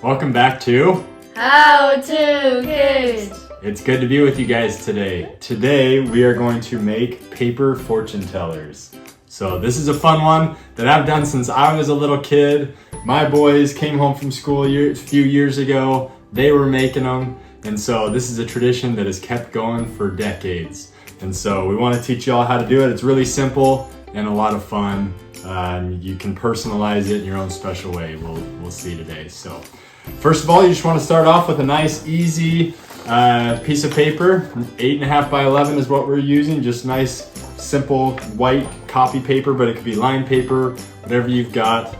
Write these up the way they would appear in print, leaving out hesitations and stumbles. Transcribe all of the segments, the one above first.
Welcome back to How to Kids. It's good to be with you guys today. Today we are going to make paper fortune tellers. So this is a fun one that I've done since I was a little kid. My boys came home from school a few years ago. They were making them. And so this is a tradition that has kept going for decades. And so we want to teach you all how to do it. It's really simple and a lot of fun. You can personalize it in your own special way. We'll see today. So first of all, you just want to start off with a nice, easy piece of paper. 8.5 by 11 is what we're using. Just nice, simple white copy paper, but it could be lined paper, whatever you've got.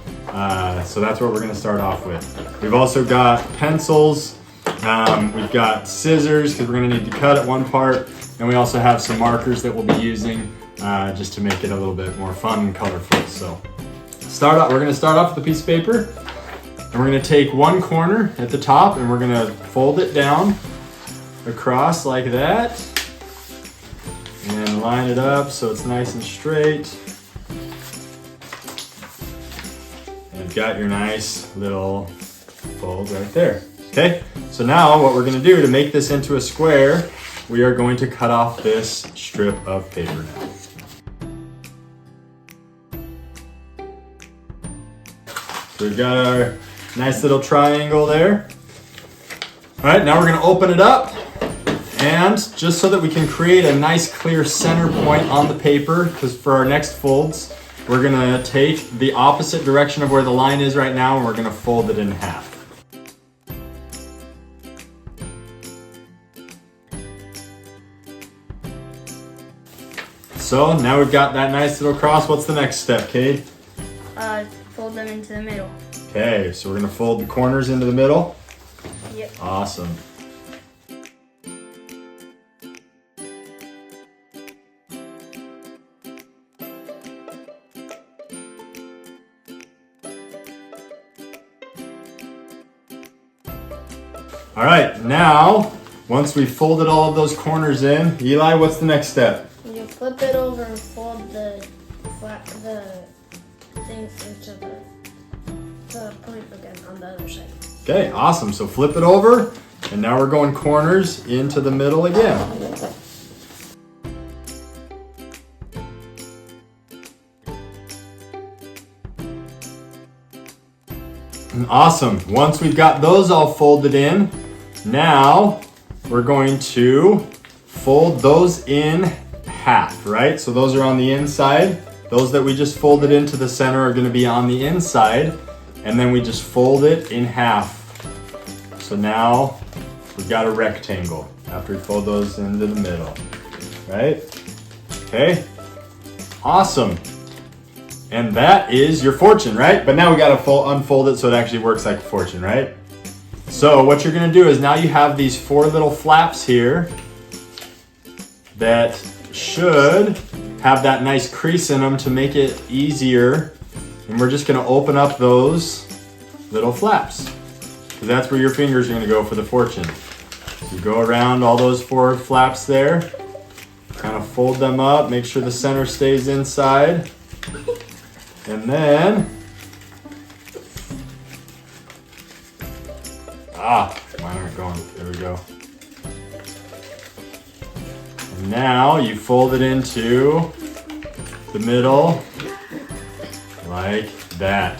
So that's what we're going to start off with. We've also got pencils. We've got scissors because we're going to need to cut at one part. And we also have some markers that we'll be using just to make it a little bit more fun and colorful. So we're going to start off with a piece of paper. And we're going to take one corner at the top and we're going to fold it down across like that. And line it up so it's nice and straight. And you've got your nice little fold right there. Okay, so now what we're going to do to make this into a square, we are going to cut off this strip of paper now. So we've got our nice little triangle there. All right, now we're going to open it up. And just so that we can create a nice clear center point on the paper, because for our next folds, we're going to take the opposite direction of where the line is right now and we're going to fold it in half. So now we've got that nice little cross. What's the next step, Cade? Fold them into the middle. Okay, so we're going to fold the corners into the middle. Yep. Awesome. All right, now, once we've folded all of those corners in, Eli, what's the next step? You flip it over and fold the things into the point again on the other side. Okay, awesome. So flip it over, and now we're going corners into the middle again. Awesome. Once we've got those all folded in, now we're going to fold those in half, right? So those are on the inside. Those that we just folded into the center are going to be on the inside, and then we just fold it in half. So now we've got a rectangle after we fold those into the middle, right? Okay, awesome. And that is your fortune, right? But now we got to unfold it so it actually works like a fortune, right? So what you're going to do is now you have these 4 little flaps here that should have that nice crease in them to make it easier. And we're just going to open up those little flaps because that's where your fingers are going to go for the fortune. You go around all those 4 flaps there, kind of fold them up, make sure the center stays inside. And then, mine aren't going. There we go. And now you fold it into the middle like that.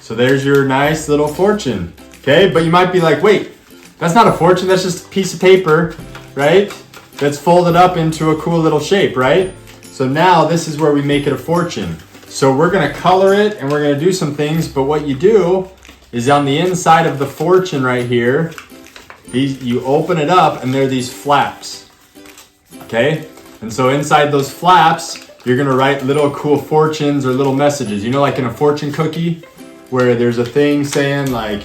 So there's your nice little fortune. Okay, but you might be like, wait, that's not a fortune, that's just a piece of paper, right? That's folded up into a cool little shape, right? So now this is where we make it a fortune. So we're going to color it and we're going to do some things, but what you do is on the inside of the fortune right here, you open it up and there are these flaps, okay? And so inside those flaps, you're going to write little cool fortunes or little messages. You know, like in a fortune cookie where there's a thing saying like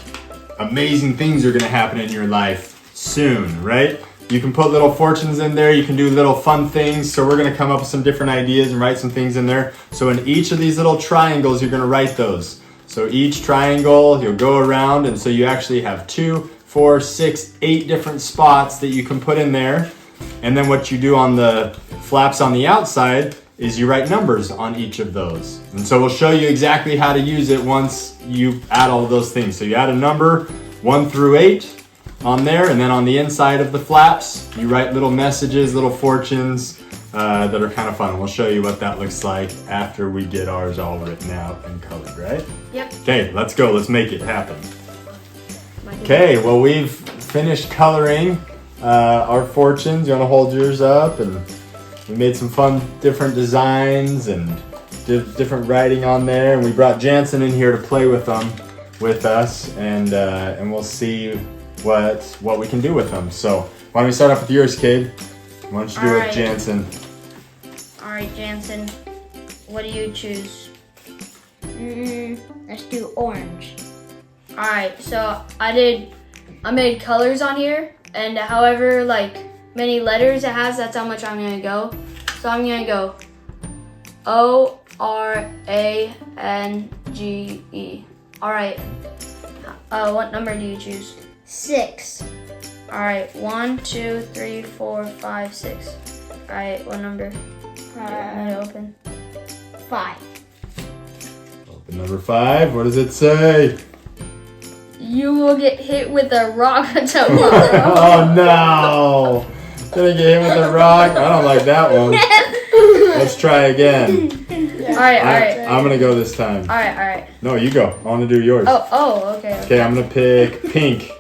amazing things are going to happen in your life soon, right? You can put little fortunes in there. You can do little fun things. So we're going to come up with some different ideas and write some things in there. So in each of these little triangles, you're going to write those. So each triangle, you'll go around. And so you actually have 2, 4, 6, 8 different spots that you can put in there. And then what you do on the flaps on the outside is you write numbers on each of those. And so we'll show you exactly how to use it once you add all of those things. So you add a number 1 through 8 on there, and then on the inside of the flaps, you write little messages, little fortunes that are kind of fun. We'll show you what that looks like after we get ours all written out and colored, right? Yep. Okay, let's go. Let's make it happen. Okay, well, we've finished coloring our fortunes. You want to hold yours up? And we made some fun different designs and different writing on there. And we brought Jansen in here to play with them with us, and we'll see what we can do with them. So why don't we start off with yours, Cade? Why don't you do it with Jansen? All right, Jansen, what do you choose? Let's do orange. All right, so I made colors on here, and however many letters it has, that's how much I'm gonna go. So I'm gonna go ORANGE. All right. What number do you choose? 6. All right, 1, 2, 3, 4, 5, 6. All right, what number? Do you want me to open? 5. Open number 5. What does it say? You will get hit with a rock tomorrow. Oh no! Gonna get hit with a rock? I don't like that one. Let's try again. All right. I'm gonna go this time. All right. No, you go. I want to do yours. Oh, okay. Okay, I'm gonna pick pink.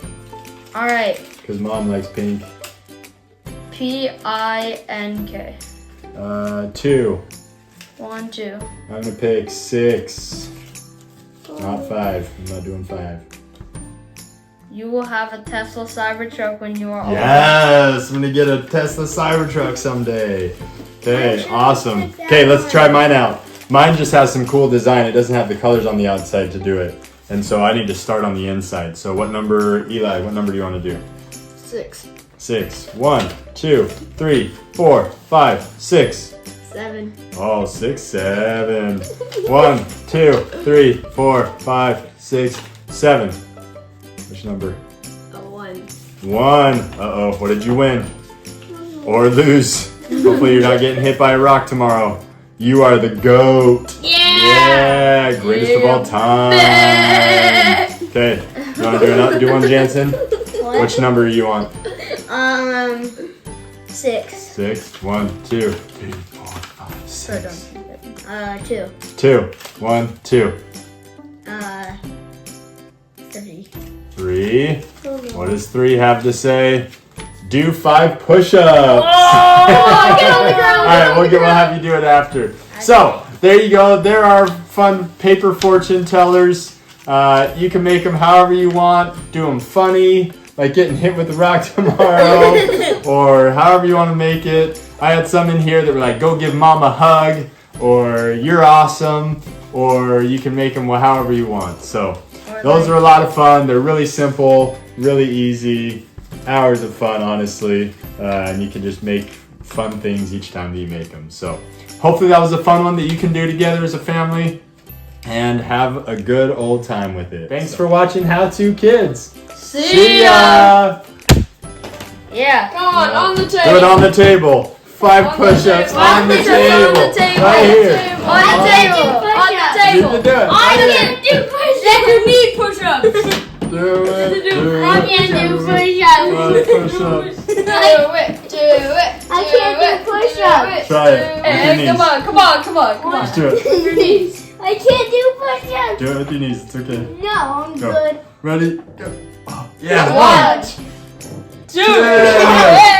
All right. Because Mom likes pink. PINK. 2. 1, 2. I'm gonna pick 6. Not 5. I'm not doing 5. You will have a Tesla Cybertruck when you are older. Yes! I'm gonna get a Tesla Cybertruck someday. Okay, awesome. Okay, let's try mine out. Mine just has some cool design. It doesn't have the colors on the outside to do it. And so I need to start on the inside. So what number, Eli, what number do you want to do? 6. 6. 1, 2, 3, 4, 5, 6. 7. Oh, 6, 7. 1, 2, 3, 4, 5, 6, 7. Which number? 1. 1. Uh-oh, what did you win? Or lose? Hopefully you're not getting hit by a rock tomorrow. You are the GOAT. Yeah, greatest of all time. Okay, you want to do one, Jansen? Which number do you want? 6. 6. 1, 2, 3, 4, 5, 6. 2. 2. 1, 2. 3. 3. What does 3 have to say? Do 5 push-ups. Get on the ground. All right, we'll have you do it after. So there you go. There are fun paper fortune tellers. You can make them however you want. Do them funny, like getting hit with the rock tomorrow, or however you want to make it. I had some in here that were like, "Go give mom a hug," or "You're awesome," or you can make them however you want. So those are a lot of fun. They're really simple, really easy. Hours of fun, honestly, and you can just make fun things each time that you make them. So hopefully that was a fun one that you can do together as a family and have a good old time with it. Thanks for watching How To Kids. See ya! Yeah. Come on the Do it on the table. 5 push-ups on the table. Right here. On the table. You can do it. I can do push-ups. Let me push-ups. Do it. I can't do push-ups. 5 push-ups. I can't do push-ups. Try it. With your knees. Come on. Just do it. I can't do push-ups. Do it with your knees. It's okay. No, I'm Go. good. Ready? Go. Oh, yeah. 1, 2, 3.